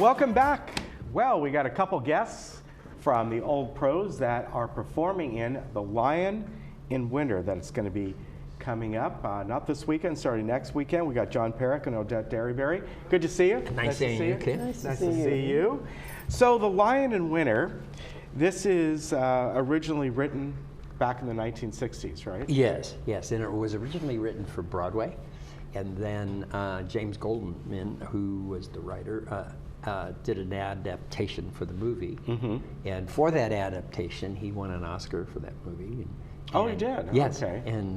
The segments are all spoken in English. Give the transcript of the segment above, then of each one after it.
Welcome back. Well, we got a couple guests from the Old Pros that are performing in The Lion in Winter. That's going to be coming up, not this weekend, starting next weekend. We got John Perrick and Odette Derryberry. Good to see you. Nice seeing you, Kit. Nice to see you. So The Lion in Winter, this is originally written back in the 1960s, right? Yes, and it was originally written for Broadway, and then James Goldman, who was the writer, did an adaptation for the movie, and for that adaptation, he won an Oscar for that movie. Oh, he did? Yes, okay. and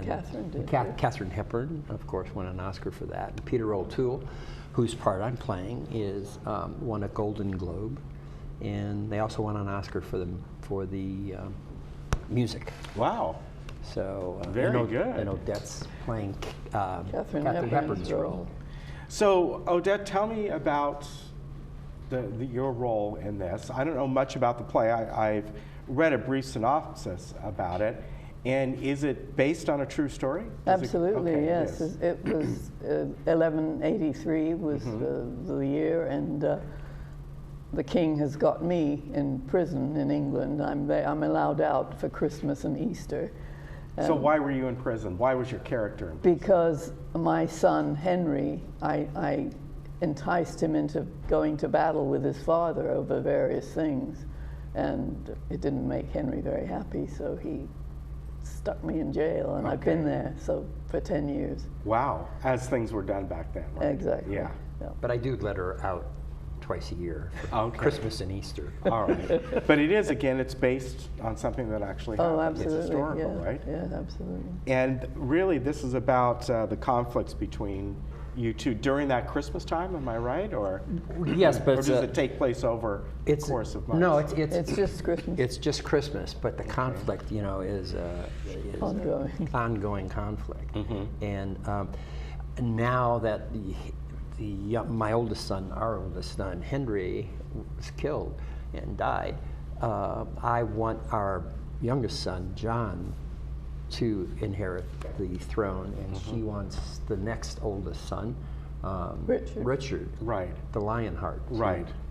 Catherine did. Katharine Hepburn, of course, won an Oscar for that. And Peter O'Toole, whose part I'm playing, won a Golden Globe, and they also won an Oscar for the music. Wow. So very good. And Odette's playing Katharine Hepburn's role. So Odette, tell me about your role in this. I don't know much about the play. I've read a brief synopsis about it. And is it based on a true story? Absolutely, yes. It was 1183 was the year, and the king has got me in prison in England. I'm allowed out for Christmas and Easter. So why were you in prison? Why was your character in prison? Because my son Henry, I enticed him into going to battle with his father over various things, and it didn't make Henry very happy, so he stuck me in jail, and I've been there for 10 years. Wow, as things were done back then, right? Exactly. Yeah. But I do let her out twice a year for Christmas and Easter. All right. But it is, again, it's based on something that actually happened. Oh, absolutely. It's historical, right? Yeah, absolutely. And really, this is about the conflicts between you two during that Christmas time, am I right? Or yes, but or does it take place over the course of months? No, it's just Christmas. It's just Christmas, but the conflict, is ongoing conflict. And now that my oldest son, our oldest son, Henry, was killed and died, I want our youngest son, John, to inherit the throne, and he wants the next oldest son, Richard, right, the Lionheart,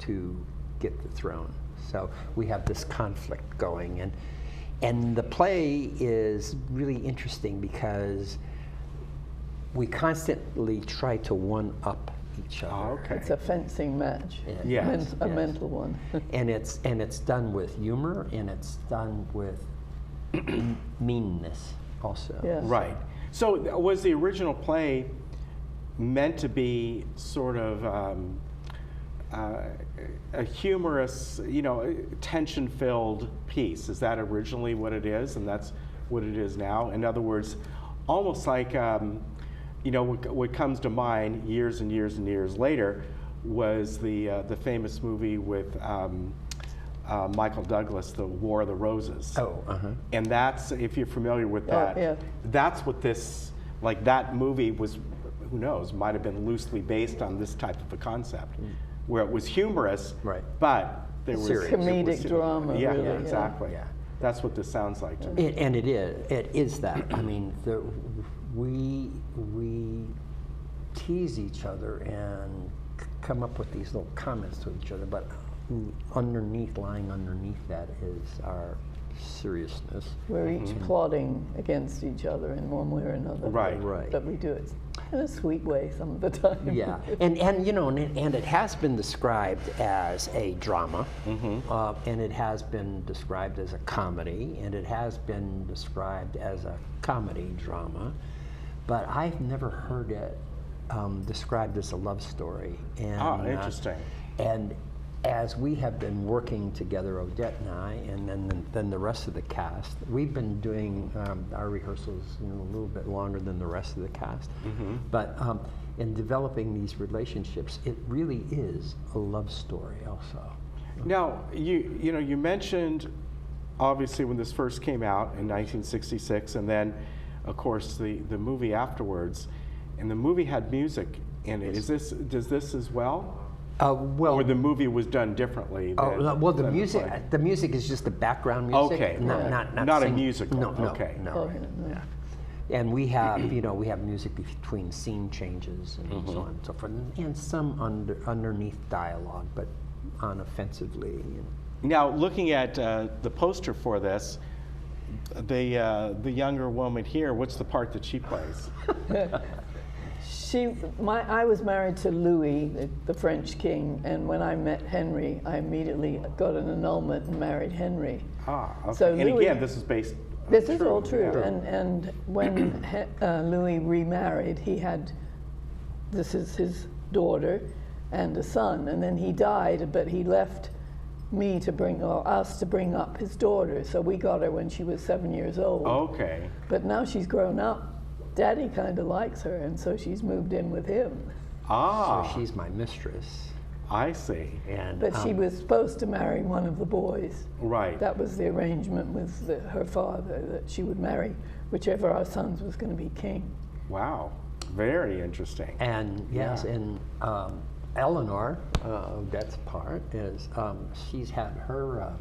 to get the throne. So we have this conflict going, and the play is really interesting because we constantly try to one-up each other. Oh, okay. It's a fencing match. Yes. A mental one. and it's done with humor, and it's done with meanness also. Yes. Right. So was the original play meant to be sort of a humorous, tension-filled piece? Is that originally what it is, and that's what it is now? In other words, almost like, what comes to mind years and years and years later was the famous movie with Michael Douglas, The War of the Roses. And that's, if you're familiar with that, that's what this, that movie was, who knows, might have been loosely based on this type of a concept, where it was humorous, but there was comedic drama. Yeah, really, exactly. Yeah. That's what this sounds like to me. And it is that. I mean, we tease each other and come up with these little comments to each other, but lying underneath that is our seriousness. We're each plotting against each other in one way or another. Right. But we do it in a sweet way some of the time. Yeah, and it has been described as a drama, and it has been described as a comedy, and it has been described as a comedy drama, but I've never heard it described as a love story. And, interesting. And as we have been working together, Odette and I, and then the rest of the cast, we've been doing our rehearsals a little bit longer than the rest of the cast. But in developing these relationships, it really is a love story also. Now, you mentioned, obviously, when this first came out in 1966, and then, of course, the movie afterwards, and the movie had music in it. Does this as well? Or the movie was done differently? The music is just the background music. Okay, not a musical. No. Okay. No. And we have, we have music between scene changes and so on and so forth, and some underneath dialogue, but unoffensively. Now, looking at the poster for this, the younger woman here, what's the part that she plays? I was married to Louis, the French king, and when I met Henry, I immediately got an annulment and married Henry. Ah, okay. So And Louis, again, this is based. this is all true. Yeah. And when Louis remarried, this is his daughter and a son, and then he died, but he left us to bring up his daughter. So we got her when she was 7 years old. Okay. But now she's grown up. Daddy kind of likes her, and so she's moved in with him. Ah, So she's my mistress. I see. And, But she was supposed to marry one of the boys. Right. That was the arrangement with her father, that she would marry whichever our sons was going to be king. Wow. Very interesting. And yes, Yeah. and Eleanor, that's part, is she's had her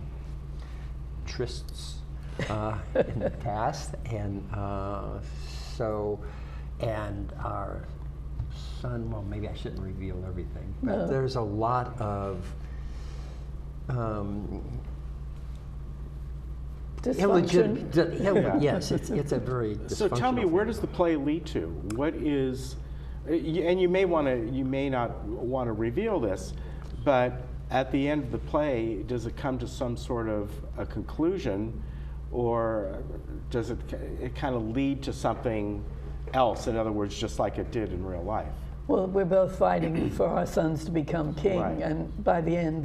trysts in the past, and and our son, well, maybe I shouldn't reveal everything, but No. there's a lot of Dysfunction. yes, it's a very So tell me, dysfunctional where family. does the play lead to? What is, and you may not want to reveal this, but at the end of the play, does it come to some sort of a conclusion, or does it kind of lead to something else? In other words, just like it did in real life. Well, we're both fighting for our sons to become king, Right. and by the end,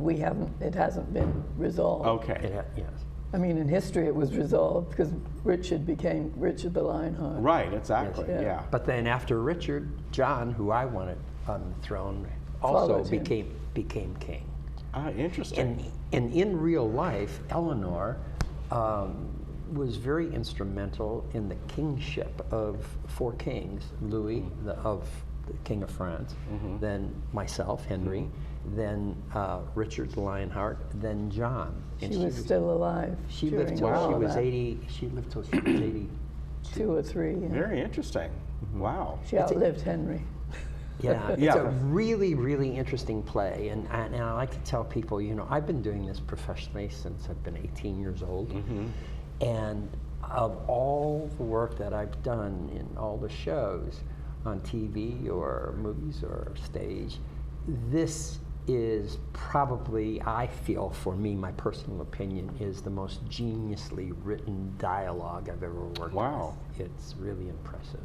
it hasn't been resolved. Okay. Yes. I mean, in history, it was resolved because Richard became Richard the Lionheart. Right. Exactly. Yes. Yeah. But then after Richard, John, who I wanted on the throne, also Followed him. became king. Ah, interesting. And in real life, Eleanor was very instrumental in the kingship of four kings: Louis, the King of France, then myself, Henry, then Richard the Lionheart, then John. And She was still alive. She during lived till all she was that. 80. She lived till she was 80. 2 or 3. Yeah. Very interesting. Wow. She outlived Henry. Yeah, it's Yeah. a really, really interesting play, and I like to tell people, I've been doing this professionally since I've been 18 years old, and of all the work that I've done in all the shows on TV or movies or stage, this is probably, I feel, for me, my personal opinion, is the most geniusly written dialogue I've ever worked Wow. with. It's really impressive.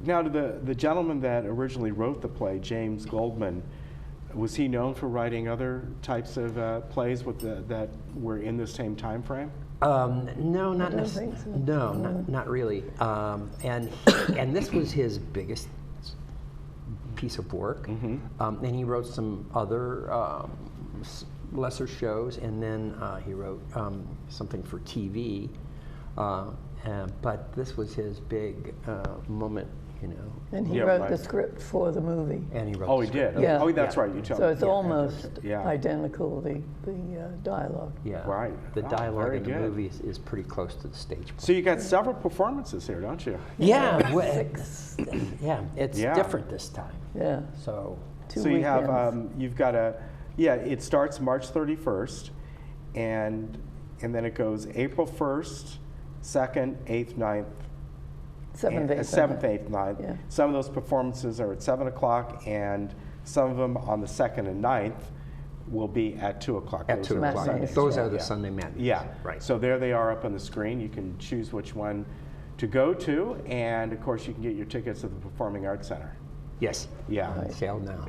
Now, the gentleman that originally wrote the play, James Goldman, was he known for writing other types of plays that were in the same time frame? No, not don't necessarily. think so. No, not really. And this was his biggest piece of work. And he wrote some other lesser shows, and then he wrote something for TV. But this was his big moment, And he Yeah, wrote right. the script for the movie. And he wrote. Oh, the he script. did? Yeah. Oh, that's right. You told So me. it's Yeah, almost fantastic. Yeah. identical, the dialogue. Yeah. Right. The Oh, dialogue very in the good. movie is pretty close to the stage. So you got several performances here, don't you? Yeah, 6. yeah, it's Yeah. different this time. Yeah. So 2 So you weekends. have you've got it starts March 31st, and then it goes April 1st, 2nd, 8th, 9th, 7th, 8th, 7th, 8th, 9th. Yeah. Some of those performances are at 7 o'clock, and some of them on the 2nd and 9th will be at 2 o'clock. at Those 2 are the o'clock. Sundays. Those are the Yeah. Sunday matinees. Yeah, Right. So there they are up on the screen. You can choose which one to go to, and of course you can get your tickets at the Performing Arts Center. Yes. Yeah, Right. Sale now.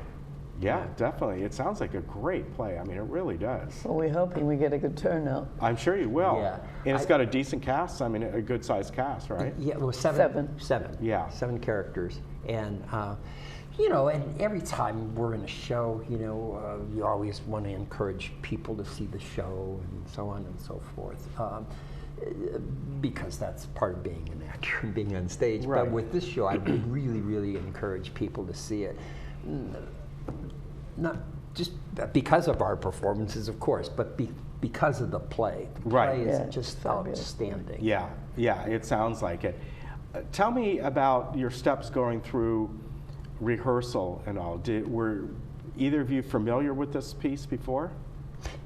yeah, definitely. It sounds like a great play. I mean, it really does. Well, we're hoping we get a good turnout. I'm sure you will. Yeah. And it's got a decent cast. I mean, a good sized cast, right? Yeah, well, 7. 7. Yeah. 7 characters. And, and every time we're in a show, you always want to encourage people to see the show and so on and so forth. Because that's part of being an actor and being on stage. Right. But with this show, I really, really encourage people to see it. Not just because of our performances, of course, but because of the play. The Right. play is Yeah, just fabulous. outstanding. Yeah, yeah, it sounds like it. Tell me about your steps going through rehearsal and all. Were either of you familiar with this piece before?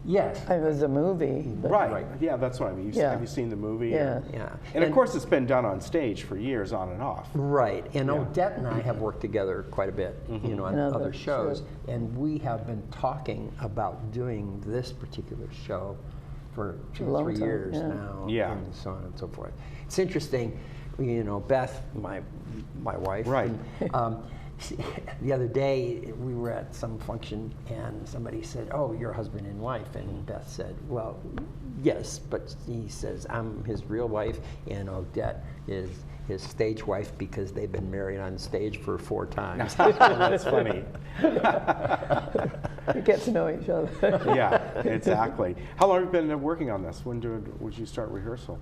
Yes. It was a movie. But Right. Yeah, that's what I mean. Yeah. Have you seen the movie? Yeah. Yeah. And of course, it's been done on stage for years, on and off. Right, and Yeah. Odette and I have worked together quite a bit, you know, on In other other shows, shows. and we have been talking about doing this particular show for A 2 long or 3 time, years yeah. now, Yeah. and so on and so forth. It's interesting, you know, Beth, my wife, Right. the other day we were at some function and somebody said, "Oh, you're husband and wife," and Beth said, "Well, yes," but he says, "I'm his real wife, and Odette is his stage wife because they've been married on stage for 4 times." That's funny. You get to know each other. Yeah, exactly. How long have you been working on this? When would you start rehearsal?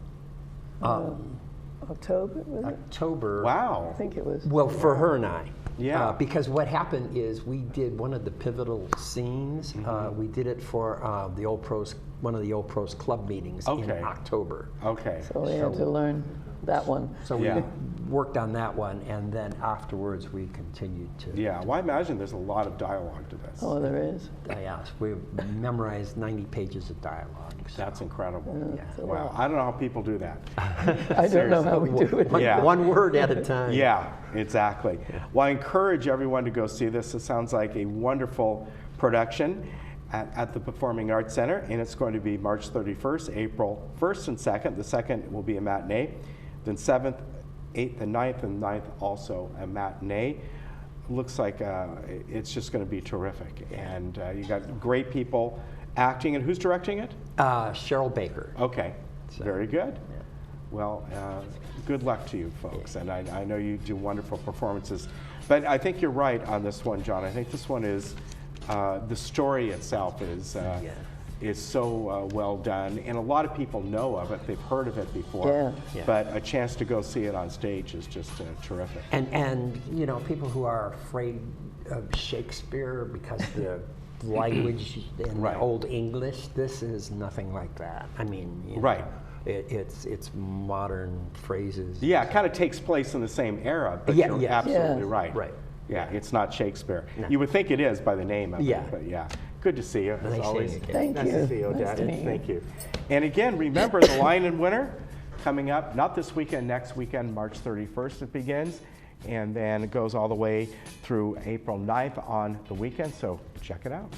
October, was it? October. Wow. I think it was. Well, for her and I. Yeah. Because what happened is we did one of the pivotal scenes. We did it for the Old Pros, one of the Old Pros club meetings in Okay. October. Okay. So we had to learn that one. So we Yeah. worked on that one, and then afterwards we continued to. Yeah, well, I imagine there's a lot of dialogue to this. Oh, there is. We memorized 90 pages of dialogue. So. That's incredible. Yeah. It's a Wow, lot. I don't know how people do that. I don't know how we do it. Yeah. One word at a time. Yeah, exactly. Well, I encourage everyone to go see this. It sounds like a wonderful production at the Performing Arts Center, and it's going to be March 31st, April 1st and 2nd. The 2nd will be a matinee, then 7th, 8th, and 9th, and 9th also a matinee. Looks like it's just going to be terrific, and you got great people acting. And who's directing it? Cheryl Baker. Okay, So, very good. yeah. Well, good luck to you folks, and I know you do wonderful performances. But I think you're right on this one, John. I think this one is, the story itself is so well done, and a lot of people know of it. They've heard of it before. Yeah. Yeah. But a chance to go see it on stage is just terrific. And you know, people who are afraid of Shakespeare because the language in Right. Old English, this is nothing like that. I mean, you know, Right. It's modern phrases. Yeah, it kind of takes place in the same era, but Yeah, you're yes. absolutely Yeah. right. Right. Yeah, it's not Shakespeare. No. You would think it is by the name of Yeah. it, but yeah. Good to see you, as Nice seeing always. you, Kate. Thank nice you. to see you, Nice Odette. to meet you. Thank you. And again, remember the Lion and Winter coming up, not this weekend, next weekend, March 31st it begins, and then it goes all the way through April 9th on the weekend, so check it out.